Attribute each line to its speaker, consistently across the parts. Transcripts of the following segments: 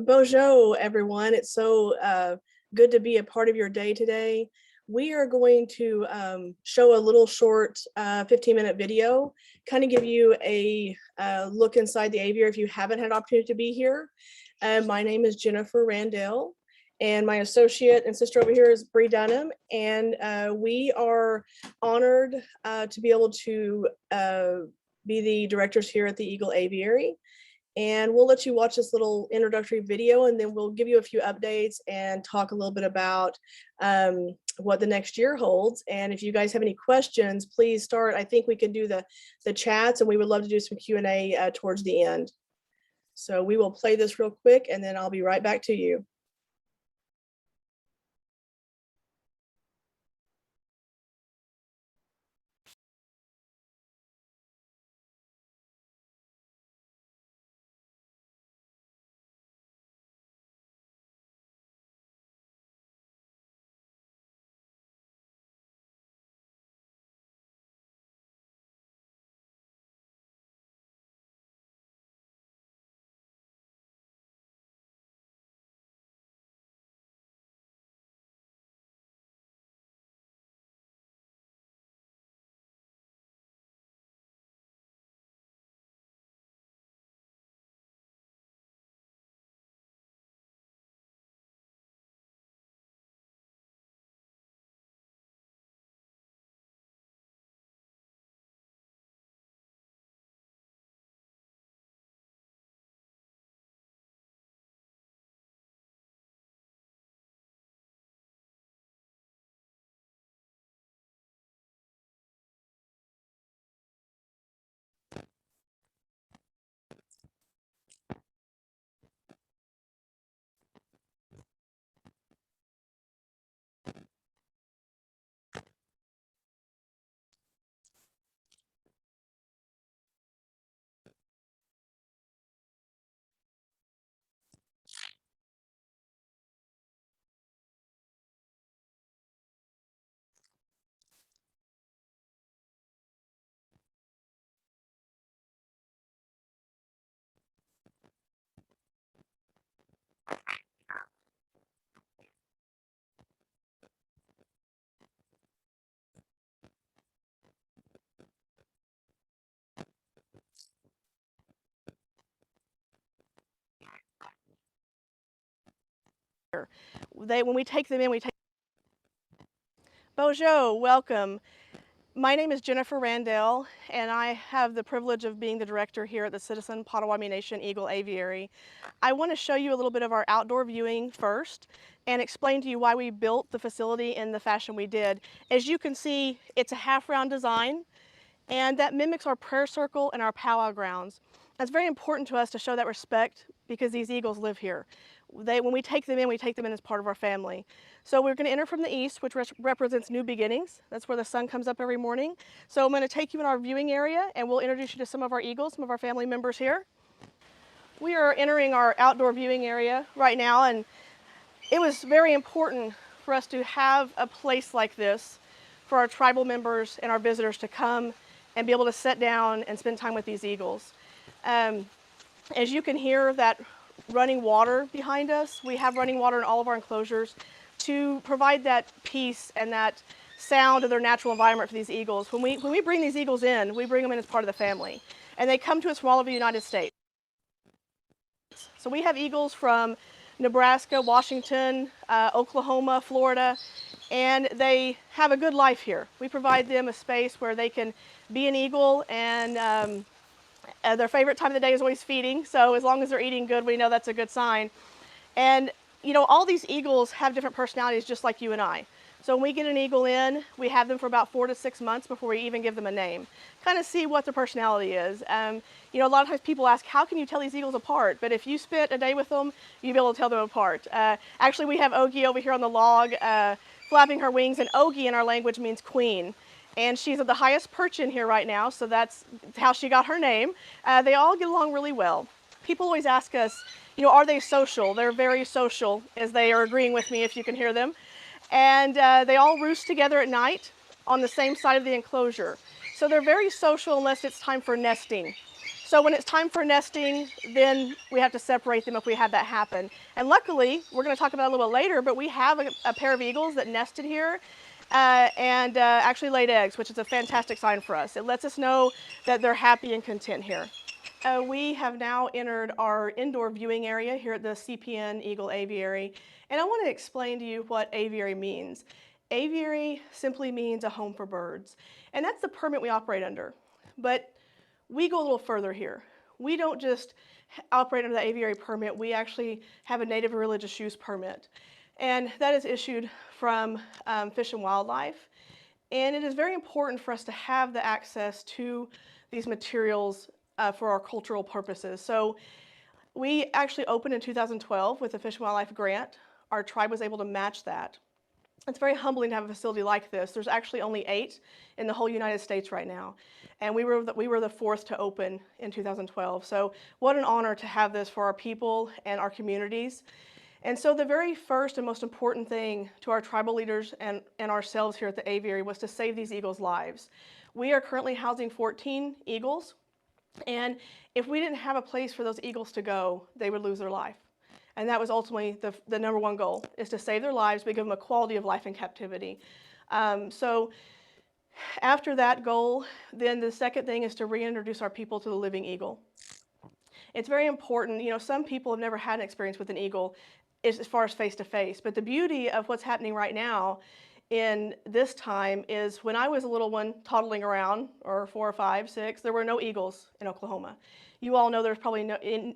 Speaker 1: Bonjour, everyone. It's so good to be a part of your day today. We are going to show a little short 15-minute video, kind of give you a look inside the aviary if you haven't had an opportunity to be here. My name is Jennifer Randell, and my associate and sister over here is Bree Dunham, and we are honored to be able to be the directors here at the Eagle Aviary. And we'll let you watch this little introductory video, and then we'll give you a few updates and talk a little bit about what the next year holds. And if you guys have any questions, please start. I think we can do the chats, and we would love to do some Q&A towards the end. So we will play this real quick, and then I'll be right back to you. When we take them in, we take. Bonjour, welcome. My name is Jennifer Randell, and I have the privilege of being the director here at the Citizen Potawatomi Nation Eagle Aviary. I want to show you a little bit of our outdoor viewing first and explain to you why we built the facility in the fashion we did. As you can see, it's a half-round design, and that mimics our prayer circle and our powwow grounds. That's very important to us to show that respect because these eagles live here. When we take them in as part of our family. So we're going to enter from the east, which represents new beginnings. That's where the sun comes up every morning. So I'm going to take you in our viewing area, and we'll introduce you to some of our eagles, some of our family members here. We are entering our outdoor viewing area right now, and it was very important for us to have a place like this for our tribal members and our visitors to come and be able to sit down and spend time with these eagles. As you can hear that running water behind us, we have running water in all of our enclosures to provide that peace and that sound of their natural environment for these eagles. When we bring these eagles in, we bring them in as part of the family. And they come to us from all over the United States. So we have eagles from Nebraska, Washington, Oklahoma, Florida, and they have a good life here. We provide them a space where they can be an eagle, and their favorite time of the day is always feeding. So as long as they're eating good, we know that's a good sign. And you know, all these eagles have different personalities just like you and I. So when we get an eagle in, we have them for about 4 to 6 months before we even give them a name. Kind of see what their personality is. You know, a lot of times people ask, how can you tell these eagles apart? But if you spent a day with them, you'll be able to tell them apart. Actually, we have Ogie over here on the log flapping her wings, and Ogie in our language means queen. And she's at the highest perch in here right now, so that's how she got her name. They all get along really well. People always ask us, you know, are they social? They're very social, as they are agreeing with me if you can hear them. And they all roost together at night on the same side of the enclosure. So they're very social unless it's time for nesting. So when it's time for nesting, then we have to separate them if we have that happen. And luckily, we're going to talk about it a little bit later, but we have a pair of eagles that nested here and actually laid eggs, which is a fantastic sign for us. It lets us know that they're happy and content here. We have now entered our indoor viewing area here at the CPN Eagle Aviary, and I want to explain to you what aviary means. Aviary simply means a home for birds, and that's the permit we operate under. But we go a little further here. We don't just operate under the aviary permit, we actually have a native and religious use permit, and that is issued from Fish and Wildlife. And it is very important for us to have the access to these materials for our cultural purposes. So we actually opened in 2012 with a Fish and Wildlife grant. Our tribe was able to match that. It's very humbling to have a facility like this. There's actually only 8 in the whole United States right now. And we were the 4th to open in 2012. So what an honor to have this for our people and our communities. And so the very first and most important thing to our tribal leaders and ourselves here at the aviary was to save these eagles' lives. We are currently housing 14 eagles. And if we didn't have a place for those eagles to go, they would lose their life. And that was ultimately the number one goal, is to save their lives, but give them a quality of life in captivity. So after that goal, then the second thing is to reintroduce our people to the living eagle. It's very important. You know, some people have never had an experience with an eagle as far as face-to-face, but the beauty of what's happening right now in this time is when I was a little one toddling around, or 4 or 5, 6, there were no eagles in Oklahoma. You all know there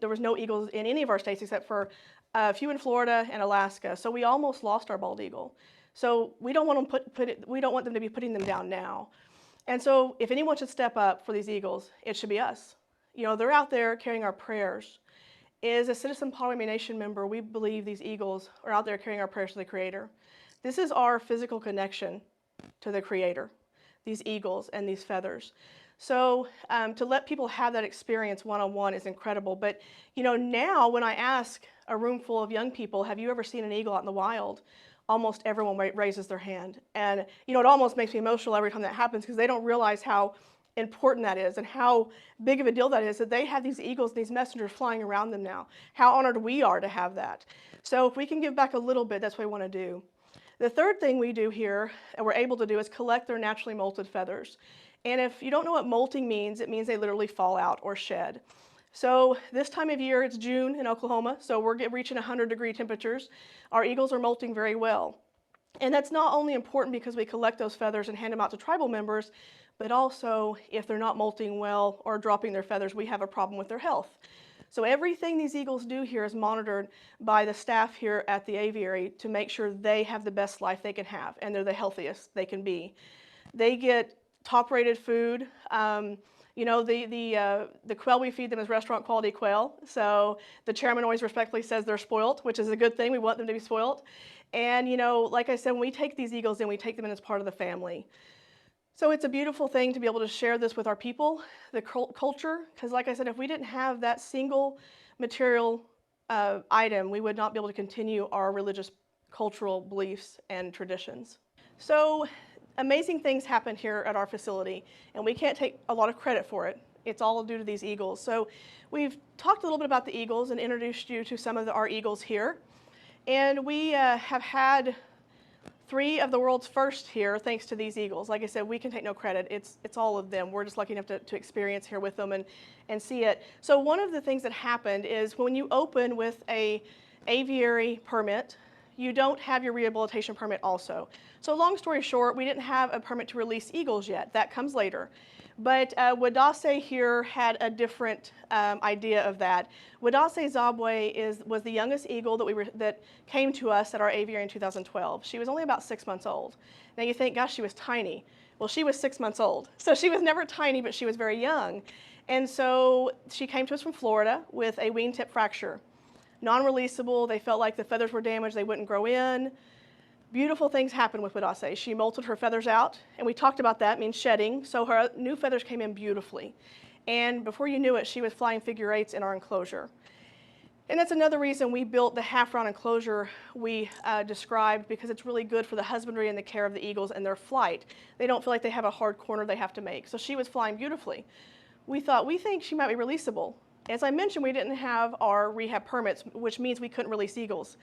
Speaker 1: was no eagles in any of our states except for a few in Florida and Alaska. So we almost lost our bald eagle. So we don't want them to be putting them down now. And so if anyone should step up for these eagles, it should be us. You know, they're out there carrying our prayers. As a Citizen Potawatomi Nation member, we believe these eagles are out there carrying our prayers to the Creator. This is our physical connection to the Creator, these eagles and these feathers. So to let people have that experience one-on-one is incredible. But you know, now when I ask a room full of young people, have you ever seen an eagle out in the wild? Almost everyone raises their hand. And you know, it almost makes me emotional every time that happens, because they don't realize how important that is and how big of a deal that is, that they have these eagles, these messengers flying around them now. How honored we are to have that. So if we can give back a little bit, that's what we want to do. The third thing we do here, and we're able to do, is collect their naturally molted feathers. And if you don't know what molting means, it means they literally fall out or shed. So this time of year, it's June in Oklahoma, so we're reaching 100-degree temperatures. Our eagles are molting very well. And that's not only important because we collect those feathers and hand them out to tribal members, but also if they're not molting well or dropping their feathers, we have a problem with their health. So everything these eagles do here is monitored by the staff here at the aviary to make sure they have the best life they can have and they're the healthiest they can be. They get top-rated food. You know, the quail we feed them is restaurant quality quail. So the chairman always respectfully says they're spoiled, which is a good thing. We want them to be spoiled. And you know, like I said, when we take these eagles in, we take them in as part of the family. So it's a beautiful thing to be able to share this with our people, the culture, because like I said, if we didn't have that single material item, we would not be able to continue our religious, cultural beliefs and traditions. So amazing things happen here at our facility, and we can't take a lot of credit for it. It's all due to these eagles. So we've talked a little bit about the eagles and introduced you to some of our eagles here. And we have had 3 of the world's first here thanks to these eagles. Like I said, we can take no credit. It's all of them. We're just lucky enough to experience here with them and see it. So one of the things that happened is when you open with a aviary permit, you don't have your rehabilitation permit also. So long story short, we didn't have a permit to release eagles yet. That comes later. But Wadase here had a different idea of that. Wadase Zabwe was the youngest eagle that came to us at our aviary in 2012. She was only about 6 months old. Now you think, gosh, she was tiny. Well, she was 6 months old. So she was never tiny, but she was very young. And so she came to us from Florida with a wingtip fracture. Non-releasable, they felt like the feathers were damaged, they wouldn't grow in. Beautiful things happened with Wadase. She molted her feathers out, and we talked about that, means shedding, so her new feathers came in beautifully. And before you knew it, she was flying figure 8s in our enclosure. And that's another reason we built the half-round enclosure we described, because it's really good for the husbandry and the care of the eagles and their flight. They don't feel like they have a hard corner they have to make. So she was flying beautifully. We think she might be releasable. As I mentioned, we didn't have our rehab permits, which means we couldn't release eagles.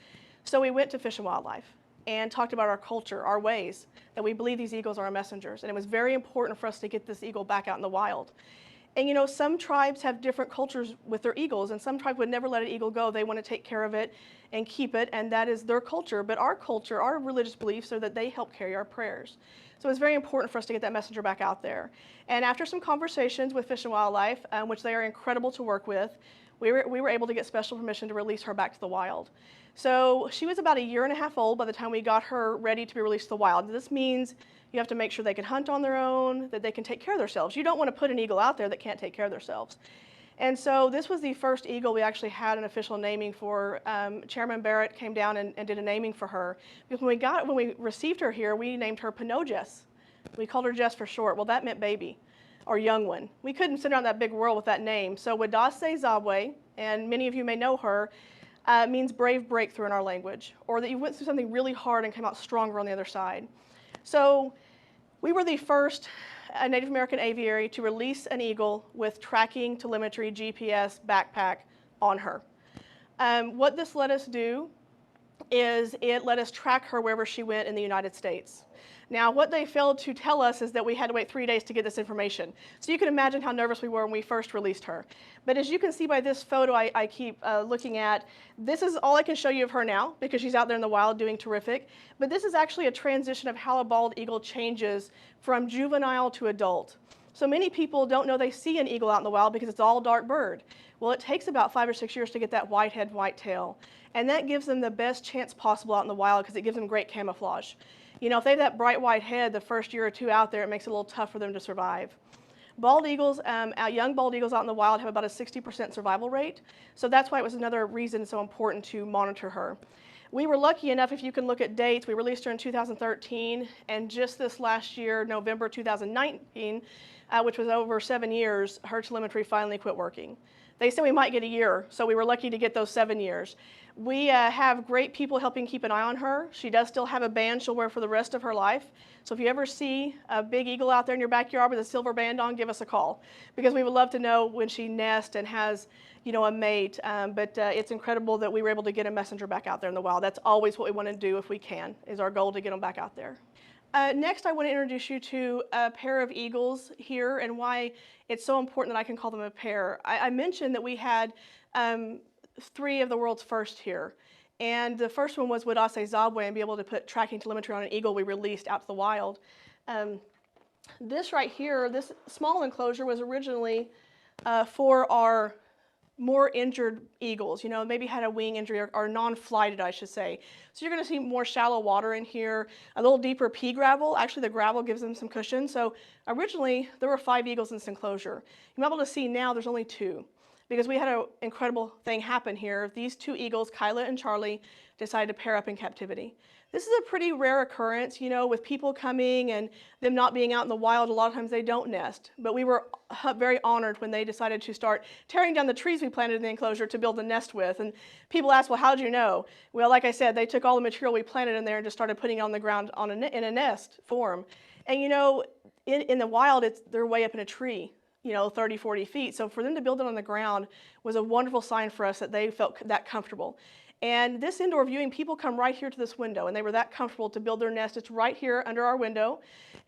Speaker 1: So we went to Fish and Wildlife and talked about our culture, our ways, that we believe these eagles are our messengers. And it was very important for us to get this eagle back out in the wild. And you know, some tribes have different cultures with their eagles, and some tribes would never let an eagle go. They want to take care of it and keep it, and that is their culture. But our culture, our religious beliefs are that they help carry our prayers. So it's very important for us to get that messenger back out there. And after some conversations with Fish and Wildlife, which they are incredible to work with, we were able to get special permission to release her back to the wild. So she was about 1.5 years old by the time we got her ready to be released to the wild. This means you have to make sure they can hunt on their own, that they can take care of themselves. You don't want to put an eagle out there that can't take care of themselves. And so this was the first eagle we actually had an official naming for. Chairman Barrett came down and did a naming for her. Because when we received her here, we named her Pinot-Jess. We called her Jess for short. Well, that meant baby or young one. We couldn't sit around that big world with that name. So Wadase Zabwe, and many of you may know her, means brave breakthrough in our language, or that you went through something really hard and came out stronger on the other side. So we were the first Native American aviary to release an eagle with tracking, telemetry, GPS, backpack on her. What this let us do is it let us track her wherever she went in the United States. Now, what they failed to tell us is that we had to wait 3 days to get this information. So you can imagine how nervous we were when we first released her. But as you can see by this photo I keep looking at, this is all I can show you of her now because she's out there in the wild doing terrific. But this is actually a transition of how a bald eagle changes from juvenile to adult. So many people don't know they see an eagle out in the wild because it's all dark bird. Well, it takes about 5 or 6 years to get that white head, white tail. And that gives them the best chance possible out in the wild because it gives them great camouflage. You know, if they have that bright white head the first year or two out there, it makes it a little tough for them to survive. Bald eagles, young bald eagles out in the wild have about a 60% survival rate. So that's why it was another reason it's so important to monitor her. We were lucky enough, if you can look at dates, we released her in 2013, and just this last year, November 2019, which was over 7 years, her telemetry finally quit working. They said we might get a year, so we were lucky to get those 7 years. We have great people helping keep an eye on her. She does still have a band she'll wear for the rest of her life. So if you ever see a big eagle out there in your backyard with a silver band on, give us a call, because we would love to know when she nests and has, you know, a mate. But it's incredible that we were able to get a messenger back out there in the wild. That's always what we want to do if we can, is our goal to get them back out there. Next, I want to introduce you to a pair of eagles here and why it's so important that I can call them a pair. I mentioned that we had 3 of the world's first here. And the first one was Wadase Zabwe, and be able to put tracking telemetry on an eagle we released out to the wild. This right here, this small enclosure was originally for our more injured eagles, you know, maybe had a wing injury or non-flighted, I should say. So you're going to see more shallow water in here, a little deeper pea gravel. Actually, the gravel gives them some cushion. So originally, there were 5 eagles in this enclosure. You're able to see now there's only 2. Because we had an incredible thing happen here. These 2 eagles, Kyla and Charlie, decided to pair up in captivity. This is a pretty rare occurrence, you know, with people coming and them not being out in the wild. A lot of times they don't nest. But we were very honored when they decided to start tearing down the trees we planted in the enclosure to build a nest with. And people ask, well, how did you know? Well, like I said, they took all the material we planted in there and just started putting it on the ground in a nest form. And you know, in the wild, they're way up in a tree, you know, 30, 40 feet. So for them to build it on the ground was a wonderful sign for us that they felt that comfortable. And this indoor viewing, people come right here to this window, and they were that comfortable to build their nest. It's right here under our window.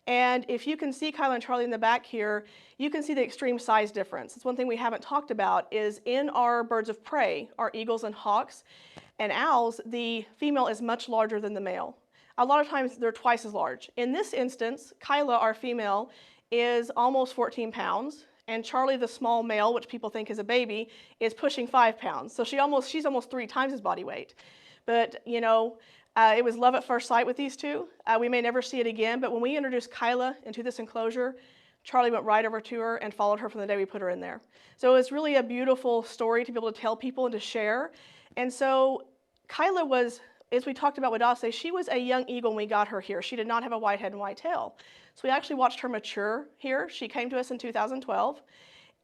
Speaker 1: And if you can see Kyla and Charlie in the back here, you can see the extreme size difference. It's one thing we haven't talked about is in our birds of prey, our eagles and hawks and owls, the female is much larger than the male. A lot of times they're twice as large. In this instance, Kyla, our female, is almost 14 pounds. And Charlie, the small male, which people think is a baby, is pushing 5 pounds. So she's almost 3 times his body weight. But, you know, it was love at first sight with these 2. We may never see it again, but when we introduced Kyla into this enclosure, Charlie went right over to her and followed her from the day we put her in there. So it's really a beautiful story to be able to tell people and to share. And so Kyla was, as we talked about with Wadase, she was a young eagle when we got her here. She did not have a white head and white tail. So we actually watched her mature here. She came to us in 2012.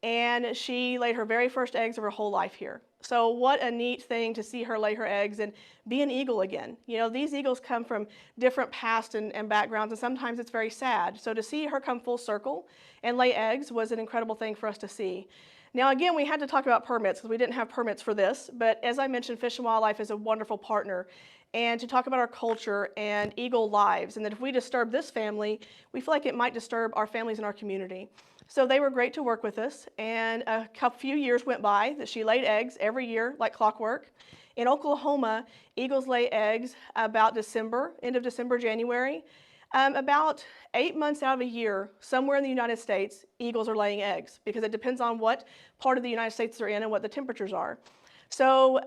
Speaker 1: and she laid her very first eggs of her whole life here. So what a neat thing to see her lay her eggs and be an eagle again. You know, these eagles come from different past and backgrounds, and sometimes it's very sad. So to see her come full circle and lay eggs was an incredible thing for us to see. Now again, we had to talk about permits because we didn't have permits for this, but as I mentioned, Fish and Wildlife is a wonderful partner. And to talk about our culture and eagle lives, and that if we disturb this family, we feel like it might disturb our families in our community. So they were great to work with us, and a few years went by that she laid eggs every year like clockwork. In Oklahoma, eagles lay eggs about December, end of December, January. About 8 months out of a year, somewhere in the United States, eagles are laying eggs because it depends on what part of the United States they're in and what the temperatures are. So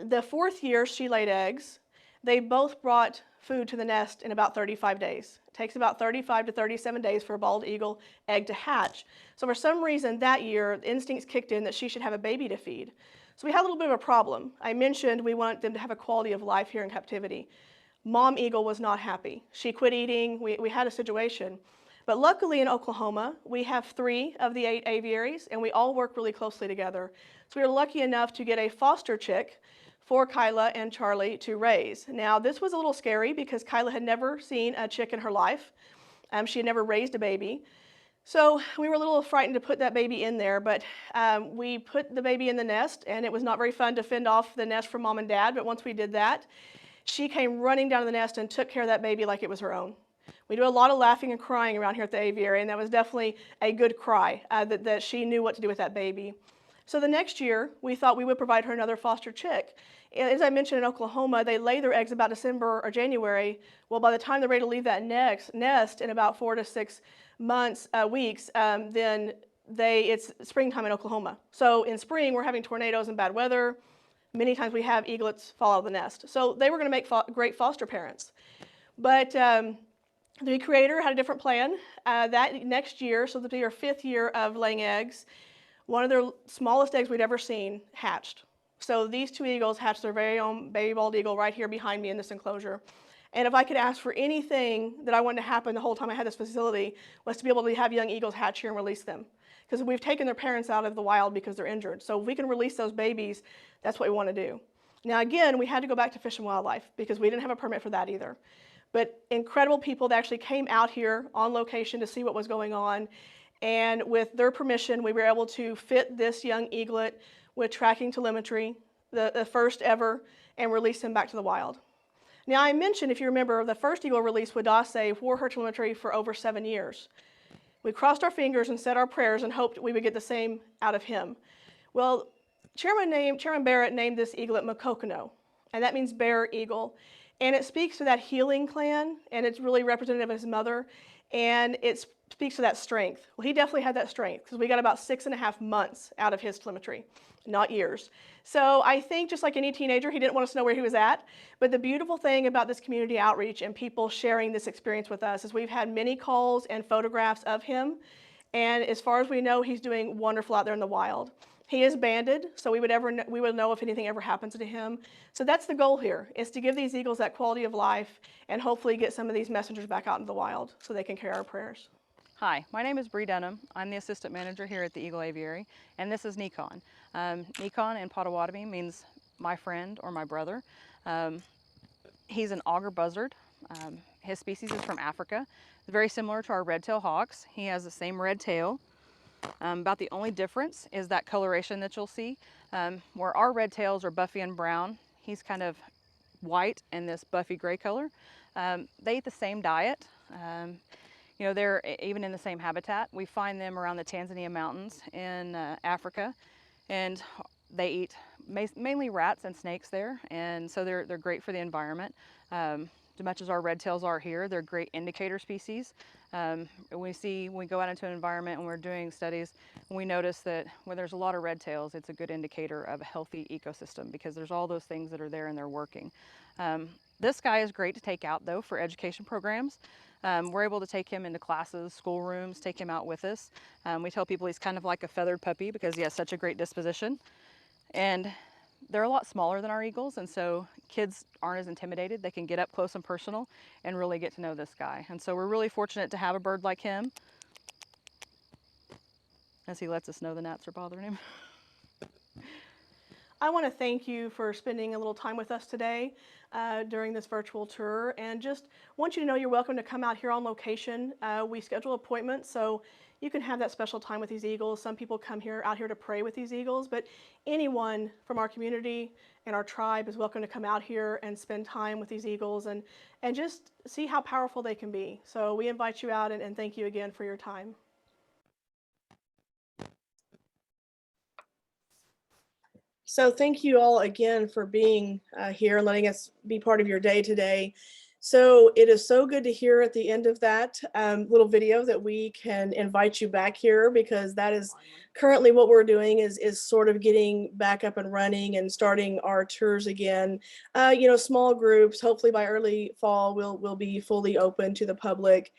Speaker 1: the fourth year she laid eggs, they both brought food to the nest in about 35 days. It takes about 35 to 37 days for a bald eagle egg to hatch. So for some reason that year, the instincts kicked in that she should have a baby to feed. So we had a little bit of a problem. I mentioned we want them to have a quality of life here in captivity. Mom eagle was not happy. She quit eating. We had a situation. But luckily in Oklahoma, we have 3 of the 8 aviaries, and we all work really closely together. So we were lucky enough to get a foster chick for Kyla and Charlie to raise. Now this was a little scary because Kyla had never seen a chick in her life. She had never raised a baby. So we were a little frightened to put that baby in there, but we put the baby in the nest, and it was not very fun to fend off the nest from Mom and Dad, but once we did that, she came running down to the nest and took care of that baby like it was her own. We do a lot of laughing and crying around here at the aviary, and that was definitely a good cry, that she knew what to do with that baby. So the next year, we thought we would provide her another foster chick. As I mentioned, in Oklahoma, they lay their eggs about December or January. Well, by the time they're ready to leave that nest in about 4 to 6 months, weeks, then it's springtime in Oklahoma. So in spring, we're having tornadoes and bad weather. Many times we have eaglets fall out of the nest. So they were going to make great foster parents. But the creator had a different plan. That next year, so this will be our 5th year of laying eggs, one of their smallest eggs we'd ever seen hatched. So these 2 eagles hatched their very own baby bald eagle right here behind me in this enclosure. And if I could ask for anything that I wanted to happen the whole time I had this facility, was to be able to have young eagles hatch here and release them. Because we've taken their parents out of the wild because they're injured. So if we can release those babies, that's what we want to do. Now again, we had to go back to Fish and Wildlife because we didn't have a permit for that either. But incredible people that actually came out here on location to see what was going on. And with their permission, we were able to fit this young eaglet with tracking telemetry, the first ever, and release him back to the wild. Now I mentioned, if you remember, the first eagle release with Wadase wore her telemetry for over 7 years. We crossed our fingers and said our prayers and hoped we would get the same out of him. Well, Chairman Barrett named this eaglet Makokono, and that means bear eagle. And it speaks to that healing clan, and it's really representative of his mother, and it speaks to that strength. Well, he definitely had that strength because we got about 6.5 months out of his telemetry, not years. So I think just like any teenager, he didn't want us to know where he was at. But the beautiful thing about this community outreach and people sharing this experience with us is we've had many calls and photographs of him. And as far as we know, he's doing wonderful out there in the wild. He is banded, so we would know if anything ever happens to him. So that's the goal here, is to give these eagles that quality of life and hopefully get some of these messengers back out into the wild so they can carry our prayers.
Speaker 2: Hi, my name is Bree Dunham. I'm the assistant manager here at the Eagle Aviary, and this is Nikon. Nikon in Potawatomi means my friend or my brother. He's an auger buzzard. His species is from Africa. It's very similar to our red-tailed hawks. He has the same red tail. About the only difference is that coloration that you'll see. Where our red tails are buffy and brown, he's kind of white and this buffy gray color. They eat the same diet. You know, they're even in the same habitat. We find them around the Tanzania mountains in Africa, and they eat mainly rats and snakes there, and so they're great for the environment. As much as our red tails are here, they're great indicator species. When we go out into an environment and we're doing studies, and we notice that when there's a lot of red tails, it's a good indicator of a healthy ecosystem because there's all those things that are there and they're working. This guy is great to take out though for education programs. We're able to take him into classes, schoolrooms, take him out with us. We tell people he's kind of like a feathered puppy because he has such a great disposition. And they're a lot smaller than our eagles, and so kids aren't as intimidated. They can get up close and personal and really get to know this guy. And so we're really fortunate to have a bird like him. as he lets us know the gnats are bothering him.
Speaker 1: I want to thank you for spending a little time with us today during this virtual tour, and just want you to know you're welcome to come out here on location. We schedule appointments so you can have that special time with these eagles. Some people come out here to pray with these eagles, but anyone from our community and our tribe is welcome to come out here and spend time with these eagles and just see how powerful they can be. So we invite you out, and thank you again for your time. So thank you all again for being here and letting us be part of your day today. So it is so good to hear at the end of that little video that we can invite you back here, because that is currently what we're doing is sort of getting back up and running and starting our tours again. Small groups. Hopefully by early fall we'll be fully open to the public.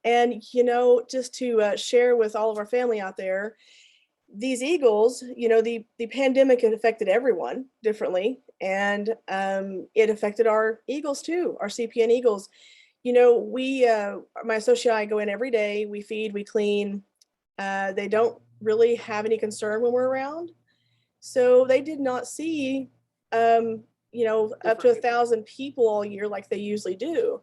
Speaker 1: And just to share with all of our family out there, these eagles, the pandemic had affected everyone differently, and it affected our eagles too, our CPN eagles. We, my associate and I go in every day, we feed, we clean. They don't really have any concern when we're around. So they did not see, up to 1,000 people all year like they usually do.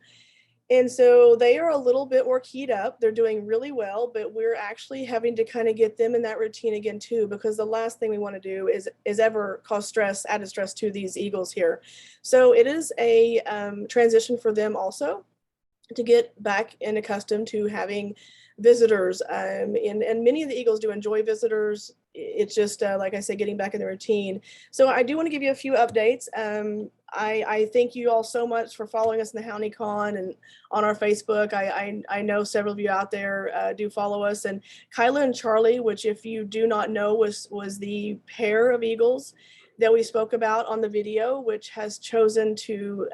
Speaker 1: And so they are a little bit more keyed up. They're doing really well, but we're actually having to kind of get them in that routine again too, because the last thing we want to do is ever cause added stress to these eagles here. So it is a transition for them also to get back and accustomed to having visitors. And many of the eagles do enjoy visitors. It's just, like I said, getting back in the routine. So I do want to give you a few updates. I thank you all so much for following us in the HowneyCon and on our Facebook. I know several of you out there do follow us. And Kyla and Charlie, which if you do not know, was the pair of eagles that we spoke about on the video, which has chosen to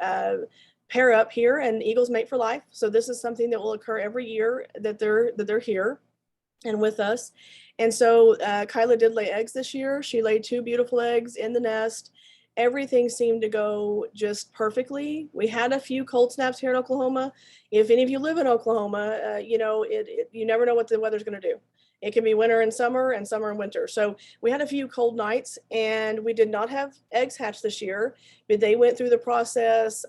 Speaker 1: pair up here and eagles mate for life. So this is something that will occur every year that they're here and with us. And so Kyla did lay eggs this year. She laid 2 beautiful eggs in the nest. Everything seemed to go just perfectly. We had a few cold snaps here in Oklahoma. If any of you live in Oklahoma, you never know what the weather's going to do. It can be winter and summer and winter. So we had a few cold nights, and we did not have eggs hatched this year, but they went through the process.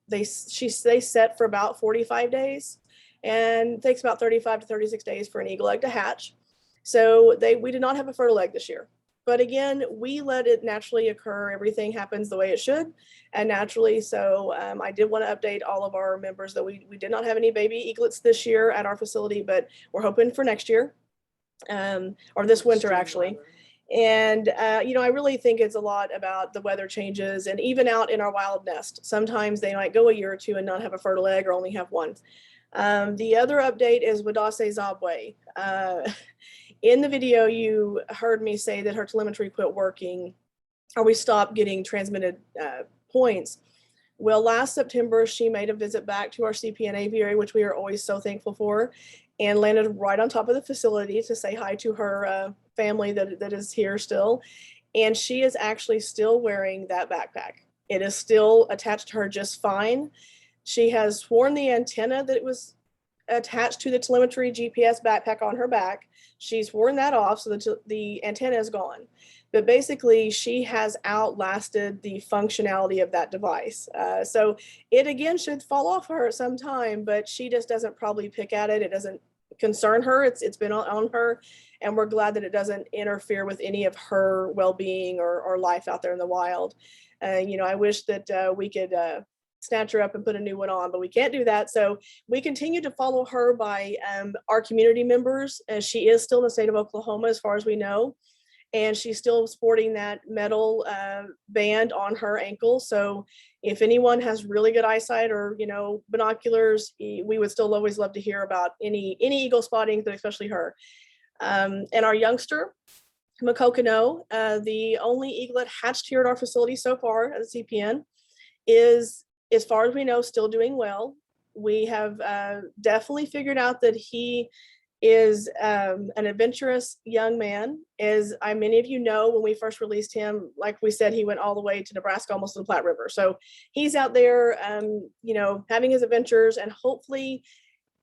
Speaker 1: They set for about 45 days, and it takes about 35 to 36 days for an eagle egg to hatch. So we did not have a fertile egg this year. But again, we let it naturally occur. Everything happens the way it should and naturally. So I did want to update all of our members that we did not have any baby eaglets this year at our facility, but we're hoping for next year, or this winter actually. And, I really think it's a lot about the weather changes, and even out in our wild nest, sometimes they might go a year or two and not have a fertile egg or only have one. The other update is Wadase Zabwe. In the video, you heard me say that her telemetry quit working, or we stopped getting transmitted points. Well, last September, she made a visit back to our CPN Aviary, which we are always so thankful for, and landed right on top of the facility to say hi to her family that is here still. And she is actually still wearing that backpack. It is still attached to her just fine. She has worn the antenna that it was attached to the telemetry GPS backpack on her back. She's worn that off, so the antenna is gone. But basically, she has outlasted the functionality of that device. So it again should fall off her at some time, but she just doesn't probably pick at it. It doesn't concern her. It's been on her, and we're glad that it doesn't interfere with any of her well-being or life out there in the wild. I wish that we could snatch her up and put a new one on, but we can't do that. So we continue to follow her by our community members. She is still in the state of Oklahoma as far as we know, and she's still sporting that metal band on her ankle. So if anyone has really good eyesight or binoculars, we would still always love to hear about any eagle spotting, but especially her. And our youngster, Makokano, the only eaglet hatched here at our facility so far at the CPN, is, as far as we know, still doing well. We have definitely figured out that he is an adventurous young man. As many of you know, when we first released him, like we said, he went all the way to Nebraska, almost to the Platte River. So he's out there, having his adventures, and hopefully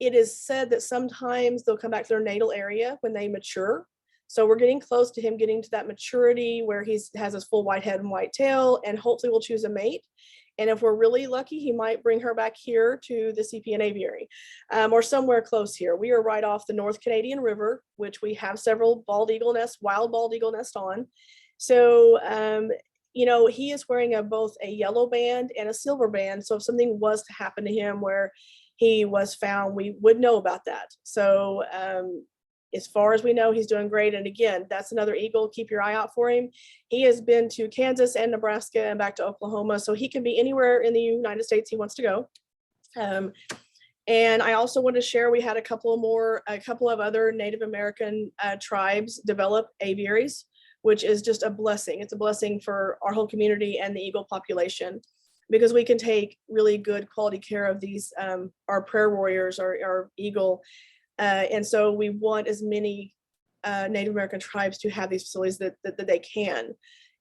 Speaker 1: it is said that sometimes they'll come back to their natal area when they mature. So we're getting close to him getting to that maturity where he has his full white head and white tail, and hopefully we'll choose a mate. And if we're really lucky, he might bring her back here to the CPN Aviary, or somewhere close here. We are right off the North Canadian River, which we have several bald eagle nests, wild bald eagle nest on. So, you know, he is wearing both a yellow band and a silver band. So if something was to happen to him where he was found, we would know about that. So as far as we know, he's doing great. And again, that's another eagle. Keep your eye out for him. He has been to Kansas and Nebraska and back to Oklahoma. So he can be anywhere in the United States he wants to go. And I also want to share, we had a couple of other Native American tribes develop aviaries, which is just a blessing. It's a blessing for our whole community and the eagle population, because we can take really good quality care of these, our prayer warriors, our eagle. And so we want as many Native American tribes to have these facilities that they can.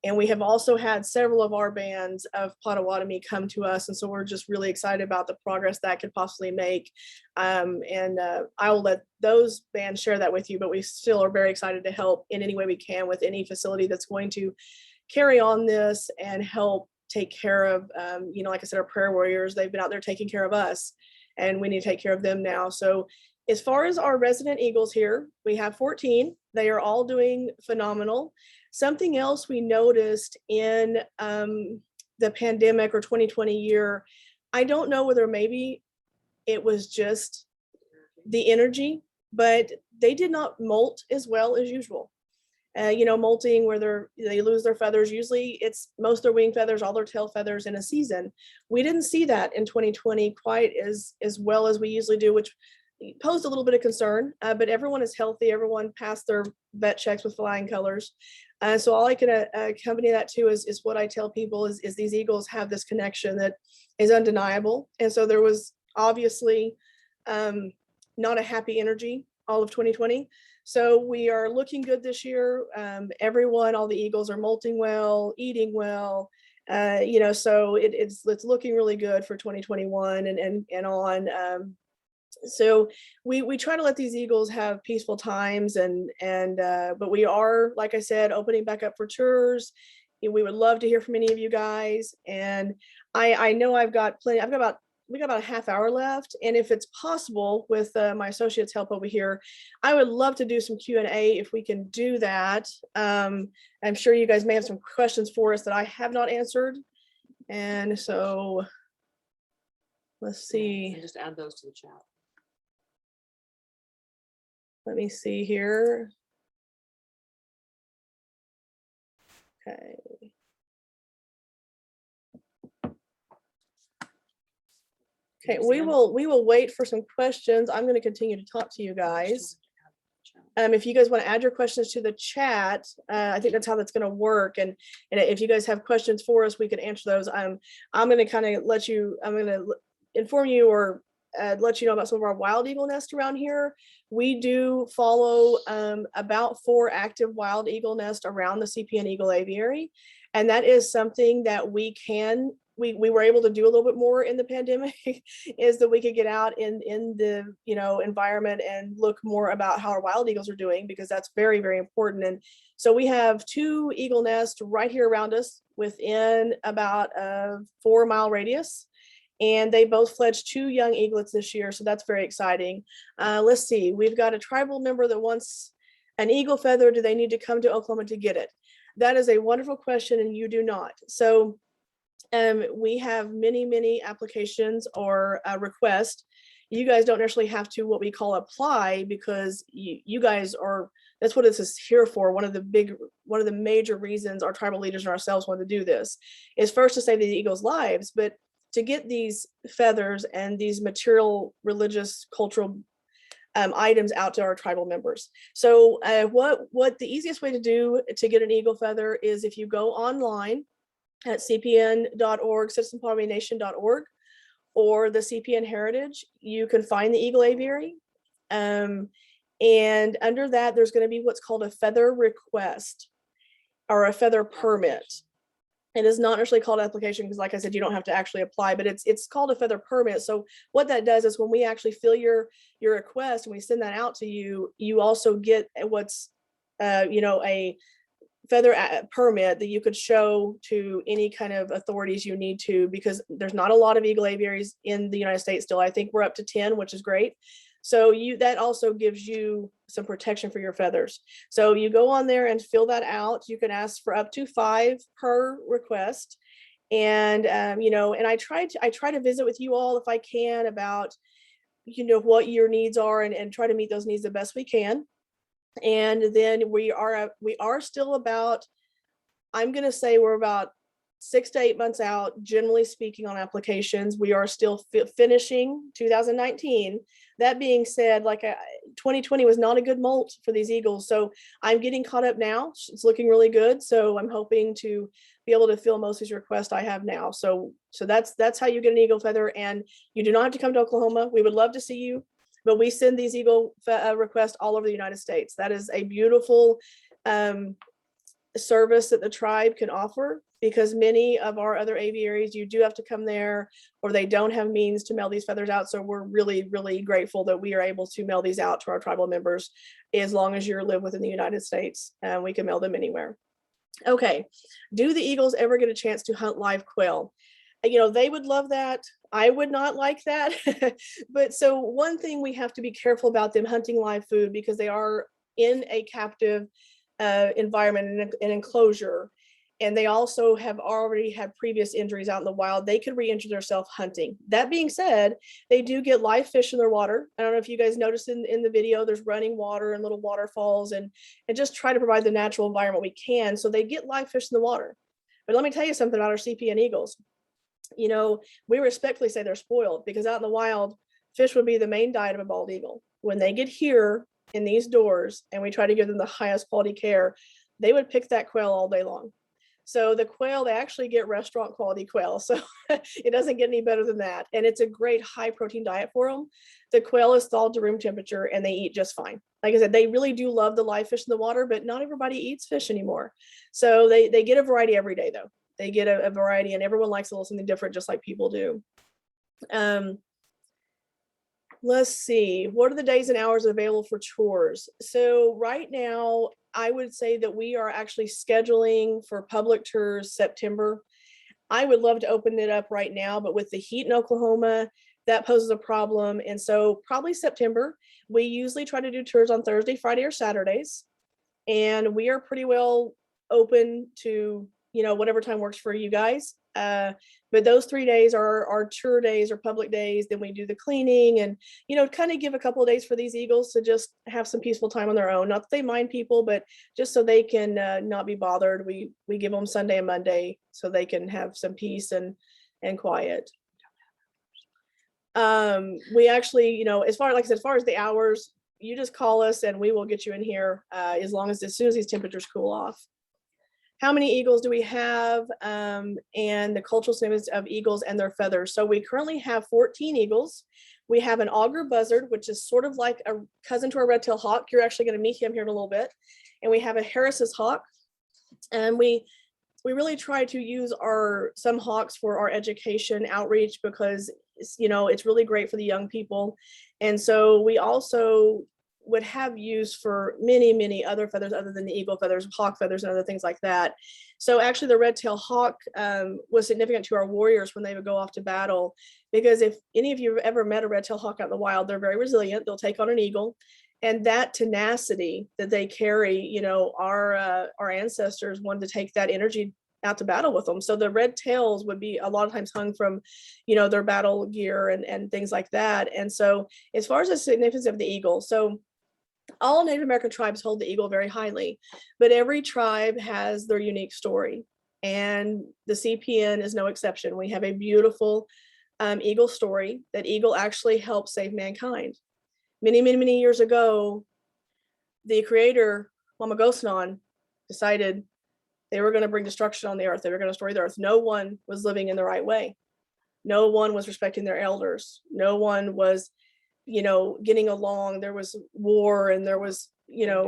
Speaker 1: And we have also had several of our bands of Potawatomi come to us. And so we're just really excited about the progress that could possibly make. I will let those bands share that with you, but we still are very excited to help in any way we can with any facility that's going to carry on this and help take care of, you know, like I said, our prayer warriors. They've been out there taking care of us, and we need to take care of them now. So as far as our resident eagles here, we have 14. They are all doing phenomenal. Something else we noticed in the pandemic or 2020 year, I don't know whether maybe it was just the energy, but they did not molt as well as usual. You know, molting where they lose their feathers. Usually it's most of their wing feathers, all their tail feathers in a season. We didn't see that in 2020 quite as well as we usually do, which posed a little bit of concern, but everyone is healthy. Everyone passed their vet checks with flying colors. So all I can accompany that to is what I tell people is these eagles have this connection that is undeniable. And so there was obviously not a happy energy all of 2020. So we are looking good this year. Everyone, all the eagles are molting well, eating well. You know, so it's looking really good for 2021 and on. So we try to let these eagles have peaceful times, but we are, like I said, opening back up for tours. We would love to hear from any of you guys. And I know we got about a half hour left. And if it's possible with my associates' help over here, I would love to do some Q&A if we can do that. I'm sure you guys may have some questions for us that I have not answered. And so let's see.
Speaker 3: And just add those to the chat.
Speaker 1: Let me see here. Okay. Okay, we will wait for some questions. I'm going to continue to talk to you guys. If you guys want to add your questions to the chat, I think that's how that's going to work. And if you guys have questions for us, we can answer those. I'm going to kind of I'm going to inform you or let you know about some of our wild eagle nests around here. We do follow about 4 active wild eagle nests around the CPN Eagle Aviary. And that is something that we were able to do a little bit more in the pandemic is that we could get out in the, you know, environment and look more about how our wild eagles are doing, because that's very, very important. And so we have 2 eagle nests right here around us within about a 4-mile radius. And they both fledged 2 young eaglets this year. So that's very exciting. Let's see, we've got a tribal member that wants an eagle feather. Do they need to come to Oklahoma to get it? That is a wonderful question, and you do not. So we have many applications or requests. You guys don't necessarily have to what we call apply, because you guys are, that's what this is here for. One of the major reasons our tribal leaders and ourselves want to do this is first to save the eagles' lives, but to get these feathers and these material, religious, cultural items out to our tribal members. So what the easiest way to do to get an eagle feather is if you go online at cpn.org, citizenpotawatomination.org, or the CPN Heritage, you can find the Eagle Aviary. And under that, there's going to be what's called a feather request or a feather permit. It is not necessarily called application because, like I said, you don't have to actually apply, but it's called a feather permit. So what that does is when we actually fill your request and we send that out to you, you also get what's a feather permit that you could show to any kind of authorities you need to, because there's not a lot of eagle aviaries in the United States still. I think we're up to 10, which is great. So that also gives you some protection for your feathers. So you go on there and fill that out. You can ask for up to 5 per request. And and I try to visit with you all if I can about what your needs are, and try to meet those needs the best we can. And then we are still about, I'm going to say we're about 6 to 8 months out, generally speaking, on applications. We are still finishing 2019. That being said, 2020 was not a good molt for these eagles. So I'm getting caught up now. It's looking really good. So I'm hoping to be able to fill most of these requests I have now. So that's how you get an eagle feather. And you do not have to come to Oklahoma. We would love to see you, but we send these eagle requests all over the United States. That is a beautiful service that the tribe can offer, because many of our other aviaries, you do have to come there, or they don't have means to mail these feathers out. So we're really, really grateful that we are able to mail these out to our tribal members, as long as you live within the United States, and we can mail them anywhere. Okay, do the eagles ever get a chance to hunt live quail? They would love that. I would not like that. But so one thing, we have to be careful about them hunting live food, because they are in a captive environment, an enclosure, and they also have already had previous injuries out in the wild. They could re-injure themselves hunting. That being said, they do get live fish in their water. I don't know if you guys noticed in the video, there's running water and little waterfalls, and just try to provide the natural environment we can. So they get live fish in the water. But let me tell you something about our CPN eagles. We respectfully say they're spoiled, because out in the wild, fish would be the main diet of a bald eagle. When they get here in these doors and we try to give them the highest quality care, they would pick that quail all day long. So the quail, they actually get restaurant quality quail. So it doesn't get any better than that. And it's a great high protein diet for them. The quail is thawed to room temperature and they eat just fine. Like I said, they really do love the live fish in the water, but not everybody eats fish anymore. So they get a variety every day though. They get a variety, and everyone likes a little something different, just like people do. Let's see, what are the days and hours available for tours? So right now, I would say that we are actually scheduling for public tours September. I would love to open it up right now, but with the heat in Oklahoma, that poses a problem. And so probably September. We usually try to do tours on Thursday, Friday, or Saturdays. And we are pretty well open to whatever time works for you guys. But those 3 days are our tour days or public days. Then we do the cleaning and, kind of give a couple of days for these eagles to just have some peaceful time on their own. Not that they mind people, but just so they can not be bothered. We give them Sunday and Monday so they can have some peace and quiet. We actually, as far as the hours, you just call us and we will get you in here as soon as these temperatures cool off. How many eagles do we have, and the cultural significance of eagles and their feathers? So we currently have 14 eagles. We have an auger buzzard, which is sort of like a cousin to our red-tailed hawk. You're actually going to meet him here in a little bit. And we have a Harris's hawk. And we really try to use some hawks for our education outreach, because it's really great for the young people. And so we also would have use for many, many other feathers other than the eagle feathers, hawk feathers, and other things like that. So actually the red-tailed hawk was significant to our warriors when they would go off to battle, because if any of you have ever met a red-tailed hawk out in the wild, they're very resilient. They'll take on an eagle. And that tenacity that they carry, our ancestors wanted to take that energy out to battle with them. So the red tails would be a lot of times hung from, their battle gear and things like that. And so as far as the significance of the eagle, so all Native American tribes hold the eagle very highly, but every tribe has their unique story. And the CPN is no exception. We have a beautiful eagle story. That eagle actually helped save mankind. Many, many, many years ago, the creator, Wamagosnon, decided they were going to bring destruction on the earth. They were going to destroy the earth. No one was living in the right way. No one was respecting their elders. No one was getting along. There was war, and there was, they